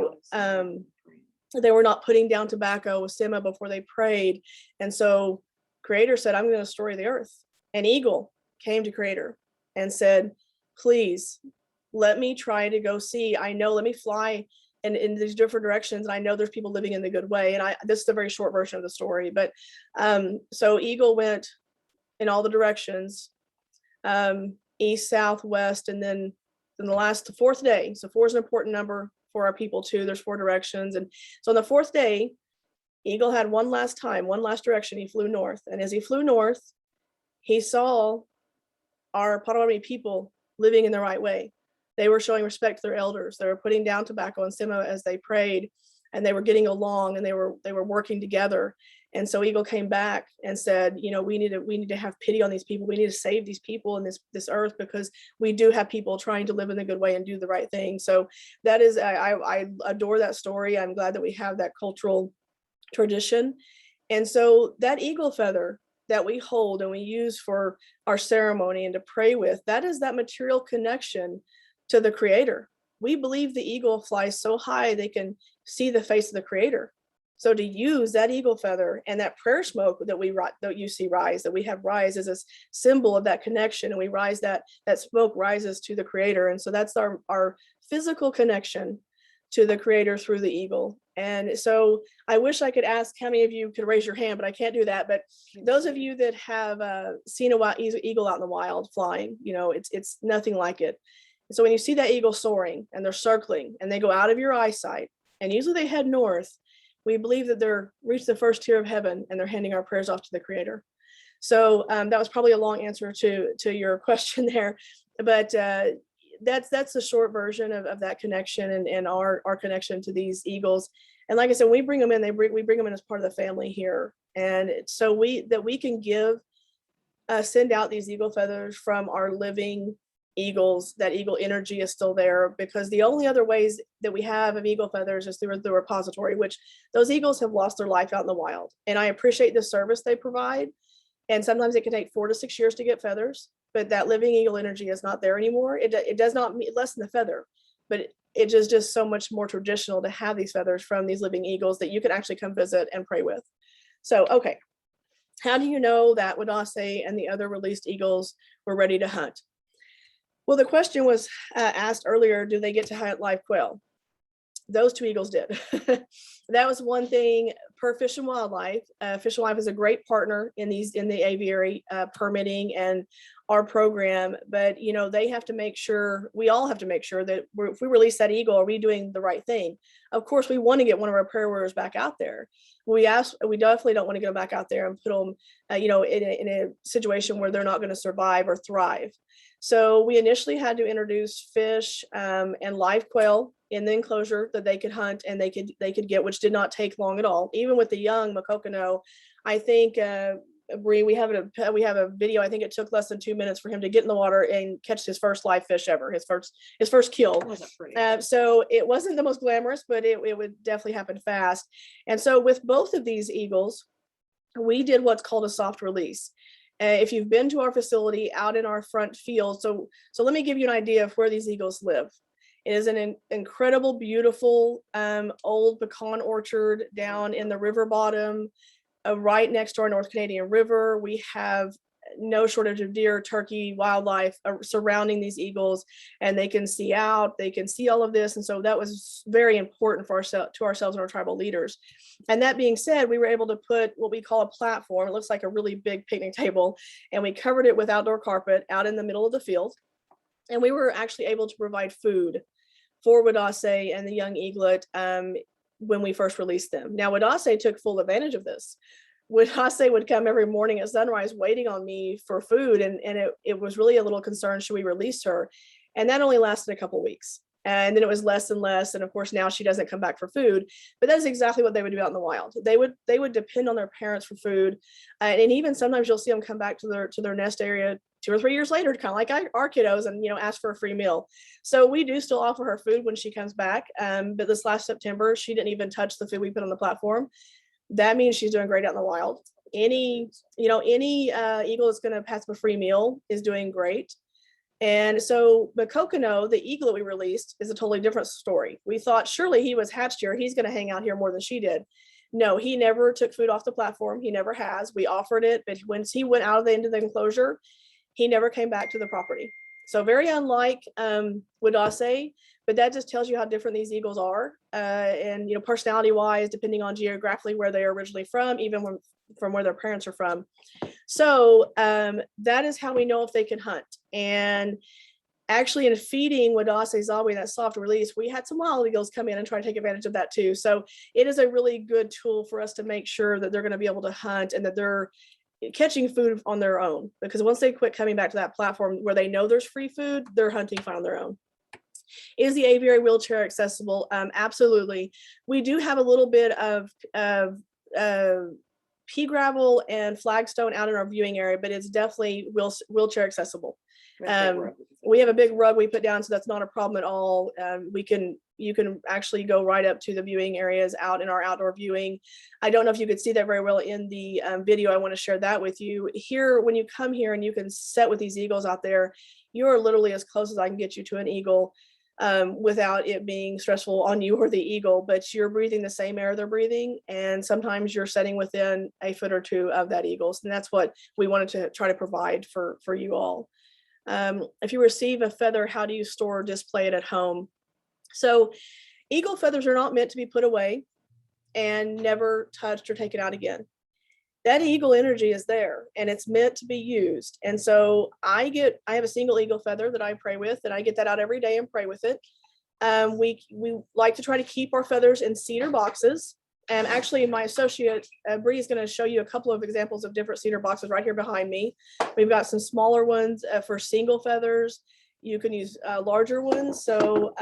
Speaker 1: were not putting down tobacco with Sema before they prayed. And so Creator said, I'm going to destroy the earth. An eagle came to Creator and said, please let me try to go see. Let me fly and in these different directions. And I know there's people living in the good way. And this is a very short version of the story, but so Eagle went in all the directions, east, south, west, and then the fourth day. So four is an important number for our people too. There's four directions. And so on the fourth day, Eagle had one last direction. He flew north. And as he flew north, he saw our Potawatomi people living in the right way. They were showing respect to their elders. They were putting down tobacco and semo as they prayed, and they were getting along, and they were working together. And so Eagle came back and said, you know, we need to have pity on these people. We need to save these people in this earth, because we do have people trying to live in the good way and do the right thing. So that is, I adore that story. I'm glad that we have that cultural tradition. And so that eagle feather that we hold and we use for our ceremony and to pray with, that is that material connection to the Creator. We believe the eagle flies so high they can see the face of the Creator. So to use that eagle feather and that prayer smoke that you see rise, that we have rise, as a symbol of that connection, and we rise, that smoke rises to the Creator. And so that's our physical connection to the Creator through the eagle. And so I wish I could ask how many of you could raise your hand, but I can't do that. But those of you that have seen a wild eagle out in the wild flying, you know, it's nothing like it. So when you see that eagle soaring and they're circling and they go out of your eyesight, and usually they head north, we believe that they're reached the first tier of heaven and they're handing our prayers off to the Creator. So that was probably a long answer to your question there, but that's the short version of that connection and our connection to these eagles. And like I said, we bring them in, we bring them in as part of the family here. And so we can send out these eagle feathers from our living eagles. That eagle energy is still there, because the only other ways that we have of eagle feathers is through the repository, which those eagles have lost their life out in the wild. And I appreciate the service they provide. And sometimes it can take 4 to 6 years to get feathers, but that living eagle energy is not there anymore. It does not lessen the feather, but it is just so much more traditional to have these feathers from these living eagles that you can actually come visit and pray with. So, okay. How do you know that Wadase and the other released eagles were ready to hunt? Well, the question was asked earlier, do they get to hunt live quail? Those two eagles did. That was one thing per Fish and Wildlife. Fish and Wildlife is a great partner in the aviary permitting and our program, but you know, they have to make sure, we all have to make sure that if we release that eagle, are we doing the right thing? Of course, we want to get one of our prayer warriors back out there. We definitely don't want to go back out there and put them, in a situation where they're not going to survive or thrive. So we initially had to introduce fish and live quail in the enclosure that they could hunt and they could get, which did not take long at all. Even with the young Makokano, I think Bree, we have a video. I think it took less than 2 minutes for him to get in the water and catch his first live fish ever, his first kill. So it wasn't the most glamorous, but it would definitely happen fast. And so with both of these eagles, we did what's called a soft release. If you've been to our facility out in our front field, so let me give you an idea of where these eagles live. It is an incredible, beautiful old pecan orchard down in the river bottom, right next to our North Canadian River. We have no shortage of deer, turkey, wildlife surrounding these eagles, and they can see out, they can see all of this. And so that was very important to ourselves and our tribal leaders. And that being said, we were able to put what we call a platform. It looks like a really big picnic table, and we covered it with outdoor carpet out in the middle of the field. And we were actually able to provide food for Wadase and the young eaglet when we first released them. Now, Wadase took full advantage of this. Wadase would come every morning at sunrise waiting on me for food, and it was really a little concern, should we release her? And that only lasted a couple weeks. And then it was less and less. And of course, now she doesn't come back for food, but that's exactly what they would do out in the wild. They would depend on their parents for food. And even sometimes you'll see them come back to their nest area 2 or 3 years later, kind of like our kiddos, and, ask for a free meal. So we do still offer her food when she comes back. But this last September, she didn't even touch the food we put on the platform. That means she's doing great out in the wild. Any eagle that's going to pass a free meal is doing great. And so Makokano, the eagle that we released, is a totally different story. We thought surely he was hatched here, he's going to hang out here more than she did. No, he never took food off the platform. He never has. We offered it, but once he went out of the end of the enclosure, he never came back to the property. So very unlike Wadase, but that just tells you how different these eagles are. And, personality wise, depending on geographically where they are originally from, even from where their parents are from. So that is how we know if they can hunt. And actually, in feeding Wadase Zawi, that soft release, we had some wild eagles come in and try to take advantage of that too. So it is a really good tool for us to make sure that they're going to be able to hunt and that they're catching food on their own, because once they quit coming back to that platform where they know there's free food, they're hunting fine on their own. Is the aviary wheelchair accessible? Absolutely. We do have a little bit of pea gravel and flagstone out in our viewing area, but it's definitely wheelchair accessible. We have a big rug we put down, so that's not a problem at all. You can actually go right up to the viewing areas out in our outdoor viewing. I don't know if you could see that very well in the video. I want to share that with you. Here, when you come here and you can set with these eagles out there, you are literally as close as I can get you to an eagle without it being stressful on you or the eagle, but you're breathing the same air they're breathing. And sometimes you're sitting within a foot or two of that eagle. And that's what we wanted to try to provide for you all. If you receive a feather, how do you store or display it at home? So eagle feathers are not meant to be put away and never touched or taken out again. That eagle energy is there and it's meant to be used. And so I have a single eagle feather that I pray with, and I get that out every day and pray with it. We like to try to keep our feathers in cedar boxes. And actually my associate, Bree, is going to show you a couple of examples of different cedar boxes right here behind me. We've got some smaller ones for single feathers. You can use larger ones. So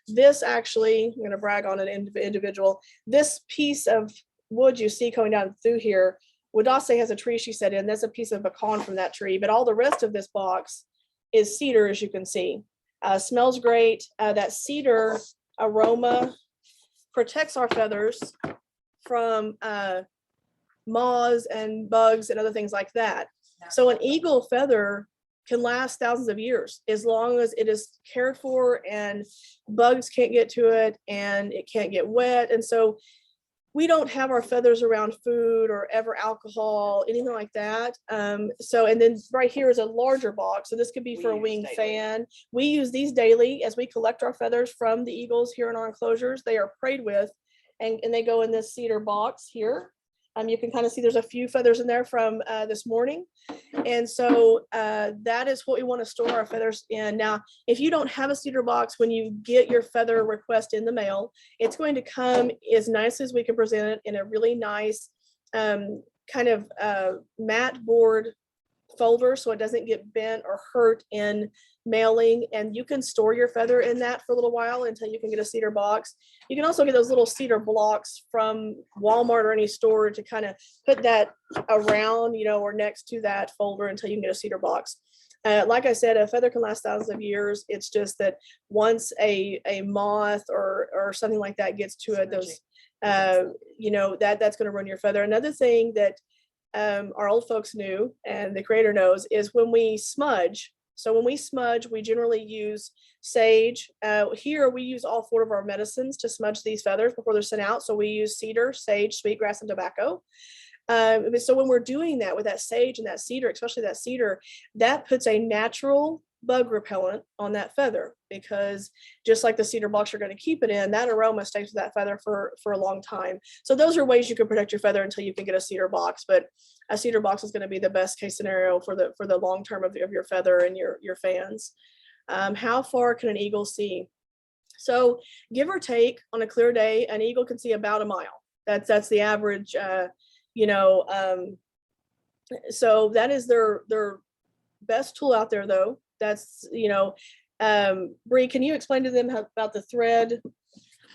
Speaker 1: this actually, I'm going to brag on an individual. This piece of wood you see coming down through here, Wadase has a tree she set in. That's a piece of pecan from that tree, but all the rest of this box is cedar, as you can see. Smells great. That cedar aroma protects our feathers from moths and bugs and other things like that. So an eagle feather can last thousands of years as long as it is cared for and bugs can't get to it and it can't get wet. And so we don't have our feathers around food or ever alcohol, anything like that. And then right here is a larger box. So this could be for a winged fan. We use these daily as we collect our feathers from the eagles here in our enclosures. They are prayed with and they go in this cedar box here. You can kind of see there's a few feathers in there from this morning. And so that is what we want to store our feathers in. Now, if you don't have a cedar box, when you get your feather request in the mail, it's going to come as nice as we can present it in a really nice kind of matte board folder so it doesn't get bent or hurt in mailing. And you can store your feather in that for a little while until you can get a cedar box. You can also get those little cedar blocks from Walmart or any store to kind of put that around, or next to that folder until you can get a cedar box. Like I said, a feather can last thousands of years. It's just that once a moth or something like that gets to it, those that's going to ruin your feather. Another thing that our old folks knew and the creator knows is when we smudge. So when we smudge, we generally use sage. Here we use all 4 of our medicines to smudge these feathers before they're sent out. So we use cedar, sage, sweetgrass, and tobacco. So when we're doing that with that sage and that cedar, especially that cedar, that puts a natural bug repellent on that feather, because just like the cedar box you're going to keep it in, that aroma stays with that feather for a long time. So those are ways you can protect your feather until you can get a cedar box, but a cedar box is going to be the best case scenario for the long term of your feather and your fans. How far can an eagle see? So give or take, on a clear day, an eagle can see about a mile. That's the average. So that is their best tool out there, though. That's, Bree, can you explain to them about the thread?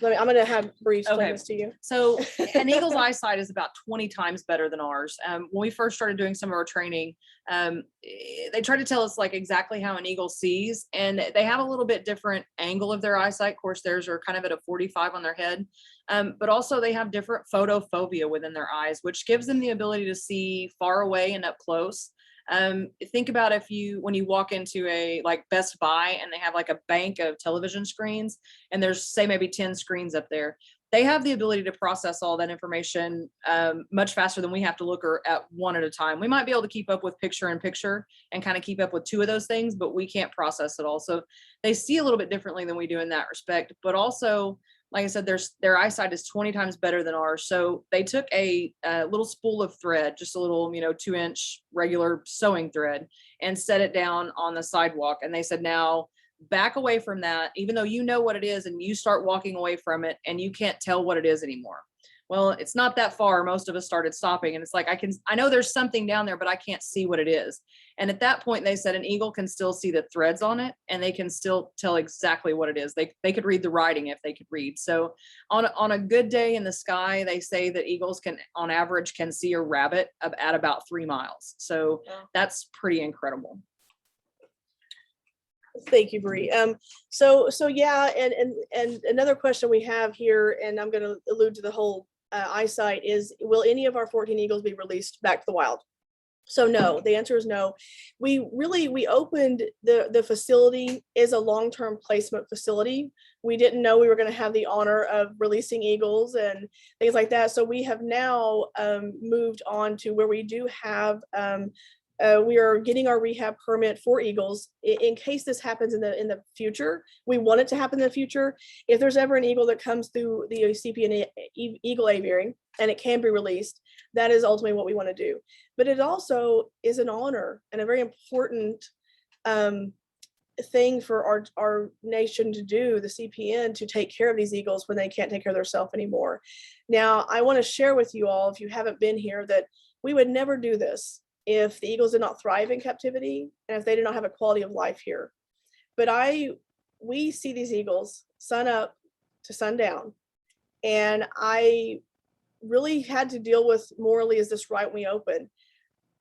Speaker 1: I'm going to have Bree explain this to you.
Speaker 2: So an eagle's eyesight is about 20 times better than ours. When we first started doing some of our training, they tried to tell us like exactly how an eagle sees, and they have a little bit different angle of their eyesight. Of course, theirs are kind of at a 45 on their head, but also they have different photophobia within their eyes, which gives them the ability to see far away and up close. Think about when you walk into a like Best Buy and they have like a bank of television screens and there's say maybe 10 screens up there.
Speaker 3: they have the ability to process all that information much faster than we have to look at one at a time. We might be able to keep up with picture in picture and kind of keep up with two of those things, but we can't process it all. So they see a little bit differently than we do in that respect. But also, like I said, their eyesight is 20 times better than ours. So they took a little spool of thread, just a little, 2-inch regular sewing thread, and set it down on the sidewalk. And they said, now back away from that, even though you know what it is, and you start walking away from it and you can't tell what it is anymore. Well, it's not that far. Most of us started stopping, and it's like, I know there's something down there, but I can't see what it is. And at that point, they said an eagle can still see the threads on it, and they can still tell exactly what it is. They could read the writing if they could read. So on a good day in the sky, they say that eagles can, on average, can see a rabbit at about 3 miles. So that's pretty incredible.
Speaker 1: Thank you, Bree. So yeah, and another question we have here, and I'm going to allude to the whole eyesight, is will any of our 14 eagles be released back to the wild? So no, the answer is no. We opened the facility is a long-term placement facility. We didn't know we were going to have the honor of releasing eagles and things like that. So we have now moved on to where we do have we are getting our rehab permit for eagles in case this happens in the future. We want it to happen in the future. If there's ever an eagle that comes through the CPN Eagle Aviary and it can be released, that is ultimately what we want to do. But it also is an honor and a very important thing for our nation to do, the CPN, to take care of these eagles when they can't take care of themselves anymore. Now, I want to share with you all, if you haven't been here, that we would never do this if the eagles did not thrive in captivity and if they did not have a quality of life here. But we see these eagles sun up to sundown, and I really had to deal with morally, is this right when we open?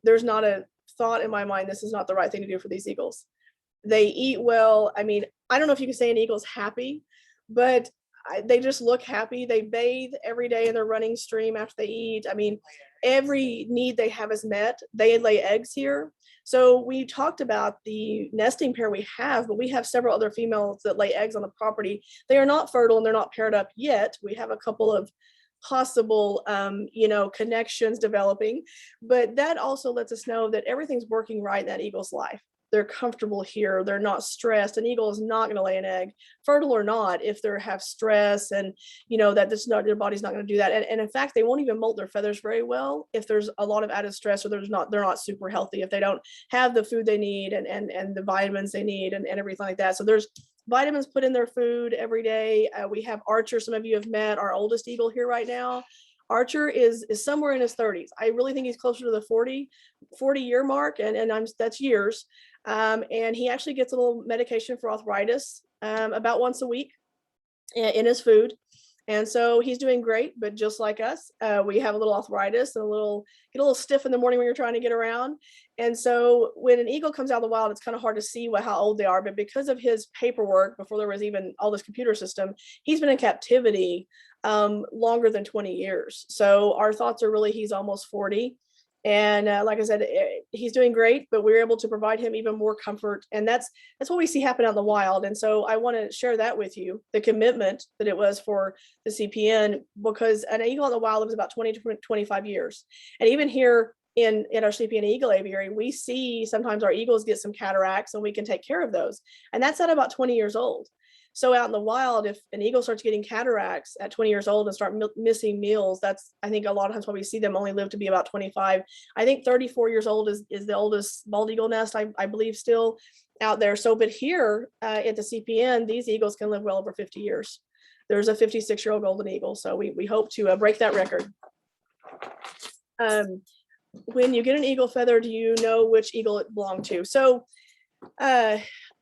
Speaker 1: There's not a thought in my mind, this is not the right thing to do for these eagles. They eat well. I mean, I don't know if you can say an eagle's happy, but they just look happy. They bathe every day in their running stream after they eat. I mean, every need they have is met. They lay eggs here. So we talked about the nesting pair we have, but we have several other females that lay eggs on the property. They are not fertile and they're not paired up yet. We have a couple of possible connections developing, but that also lets us know that everything's working right in that eagle's life. They're comfortable here. They're not stressed. An eagle is not going to lay an egg, fertile or not, if they have stress and that their body's not going to do that. And in fact, they won't even molt their feathers very well if there's a lot of added stress, or they're not super healthy, if they don't have the food they need and the vitamins they need and everything like that. So there's vitamins put in their food every day. We have Archer. Some of you have met our oldest eagle here right now. Archer is somewhere in his 30s. I really think he's closer to the 40 year mark, and that's years. And he actually gets a little medication for arthritis about once a week in his food. And so he's doing great, but just like us, we have a little arthritis and get a little stiff in the morning when you're trying to get around. And so when an eagle comes out of the wild, it's kind of hard to see how old they are, but because of his paperwork, before there was even all this computer system, he's been in captivity longer than 20 years. So our thoughts are really, he's almost 40. And like I said, he's doing great, but we're able to provide him even more comfort. And that's what we see happen out in the wild. And so I want to share that with you, the commitment that it was for the CPN, because an eagle in the wild lives about 20 to 25 years. And even here in our CPN Eagle Aviary, we see sometimes our eagles get some cataracts and we can take care of those. And that's at about 20 years old. So out in the wild, if an eagle starts getting cataracts at 20 years old and start missing meals, that's, I think, a lot of times why we see them only live to be about 25. I think 34 years old is the oldest bald eagle nest, I believe, still out there. So, but here at the CPN, these eagles can live well over 50 years. There's a 56-year-old golden eagle. So we hope to break that record. When you get an eagle feather, do you know which eagle it belonged to? So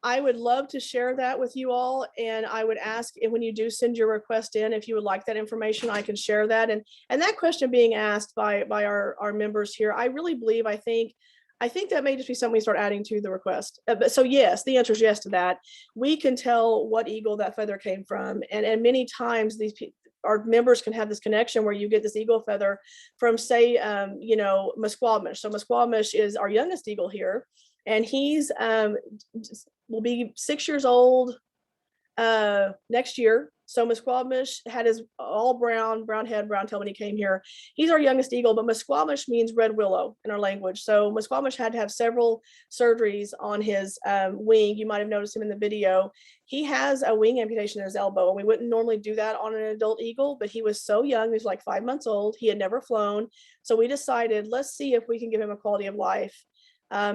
Speaker 1: I would love to share that with you all. And I would ask if when you do send your request in, if you would like that information, I can share that. And that question being asked by our members here, I really believe, I think that may just be something we start adding to the request. But so yes, the answer is yes to that. We can tell what eagle that feather came from. And many times our members can have this connection where you get this eagle feather from, say, Musquash. So Musquash is our youngest eagle here. And he's will be 6 years old next year. So Musquash had his all brown head, brown tail when he came here. He's our youngest eagle, but Musquash means red willow in our language. So Musquash had to have several surgeries on his wing. You might have noticed him in the video. He has a wing amputation in his elbow, and we wouldn't normally do that on an adult eagle, but he was so young, he was like 5 months old. He had never flown. So we decided, let's see if we can give him a quality of life,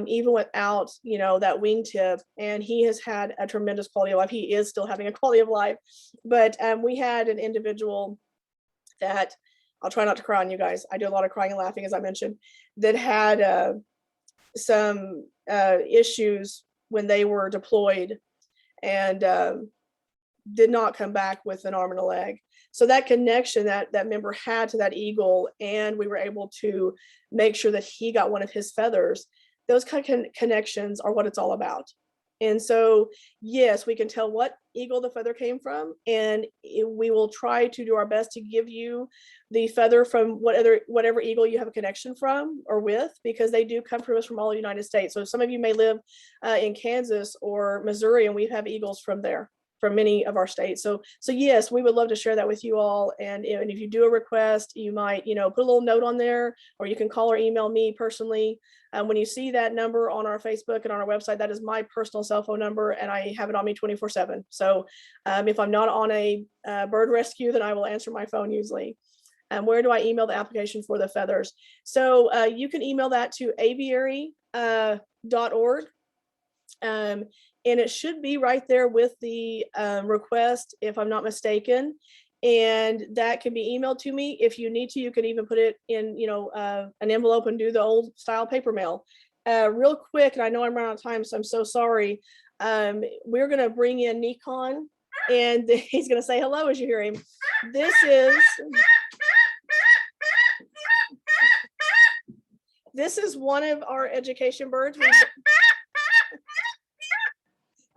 Speaker 1: even without, that wingtip. And he has had a tremendous quality of life. He is still having a quality of life. But we had an individual that, I'll try not to cry on you guys, I do a lot of crying and laughing, as I mentioned, that had some issues when they were deployed, and did not come back with an arm and a leg. So that connection that member had to that eagle, and we were able to make sure that he got one of his feathers, those kind of connections are what it's all about. And so, yes, we can tell what eagle the feather came from, and we will try to do our best to give you the feather from whatever eagle you have a connection from or with, because they do come from us from all the United States. So some of you may live in Kansas or Missouri, and we have eagles from there, from many of our states. So yes, we would love to share that with you all. And if you do a request, you might, put a little note on there, or you can call or email me personally. When you see that number on our Facebook and on our website, that is my personal cell phone number, and I have it on me 24/7. So if I'm not on a bird rescue, then I will answer my phone usually. Where do I email the application for the feathers? So you can email that to aviary.org. And it should be right there with the request, if I'm not mistaken. And that can be emailed to me. If you need to, you can even put it in, an envelope and do the old style paper mail. Real quick, and I know I'm running out of time, so I'm so sorry. We're gonna bring in Nikon, and he's gonna say hello as you hear him. This is one of our education birds.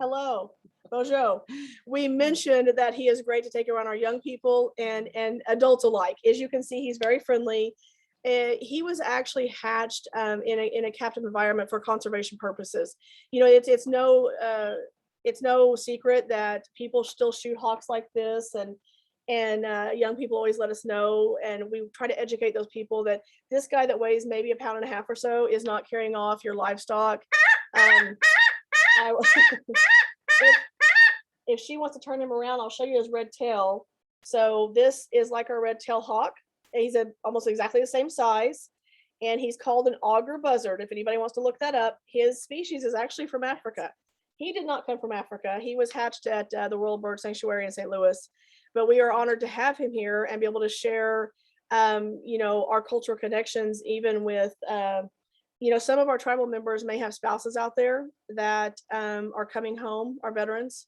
Speaker 1: Hello, bonjour. We mentioned that he is great to take around our young people and adults alike. As you can see, he's very friendly. He was actually hatched in a captive environment for conservation purposes. It's no secret that people still shoot hawks like this, and young people always let us know, and we try to educate those people that this guy that weighs maybe 1.5 pounds or so is not carrying off your livestock. If she wants to turn him around, I'll show you his red tail. So this is like our red-tailed hawk. He's almost exactly the same size, and he's called an auger buzzard. If anybody wants to look that up, his species is actually from Africa. He did not come from Africa. He was hatched at the Royal Bird Sanctuary in St. Louis, but we are honored to have him here and be able to share, our cultural connections, even with, some of our tribal members may have spouses out there that are coming home, our veterans,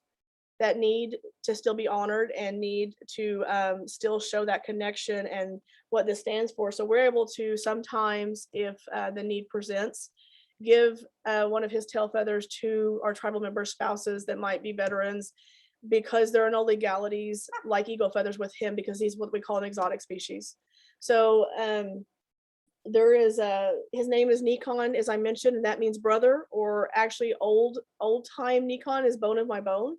Speaker 1: that need to still be honored and need to still show that connection and what this stands for. So we're able to sometimes, if the need presents, give one of his tail feathers to our tribal members' spouses that might be veterans, because there are no legalities like eagle feathers with him, because he's what we call an exotic species. So there is his name is Nikon, as I mentioned, and that means brother, or actually old time Nikon is bone of my bone.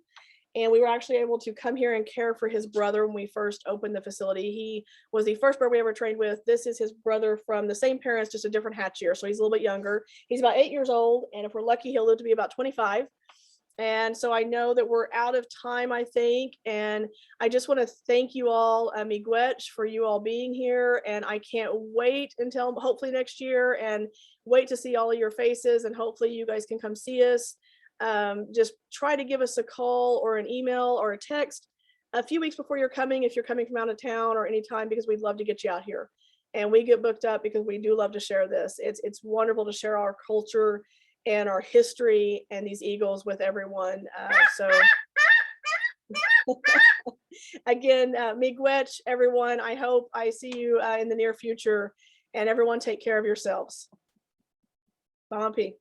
Speaker 1: And we were actually able to come here and care for his brother when we first opened the facility. He was the first bird we ever trained with. This is his brother from the same parents, just a different hatch year. So he's a little bit younger. He's about 8 years old, and if we're lucky, he'll live to be about 25. And so I know that we're out of time, I think. And I just want to thank you all, miigwech, for you all being here. And I can't wait until hopefully next year, and wait to see all of your faces. And hopefully you guys can come see us. Just try to give us a call or an email or a text a few weeks before you're coming, if you're coming from out of town, or anytime, because we'd love to get you out here. And we get booked up because we do love to share this. It's wonderful to share our culture and our history and these eagles with everyone. So again, miigwech, everyone. I hope I see you in the near future, and everyone take care of yourselves. Bumpy.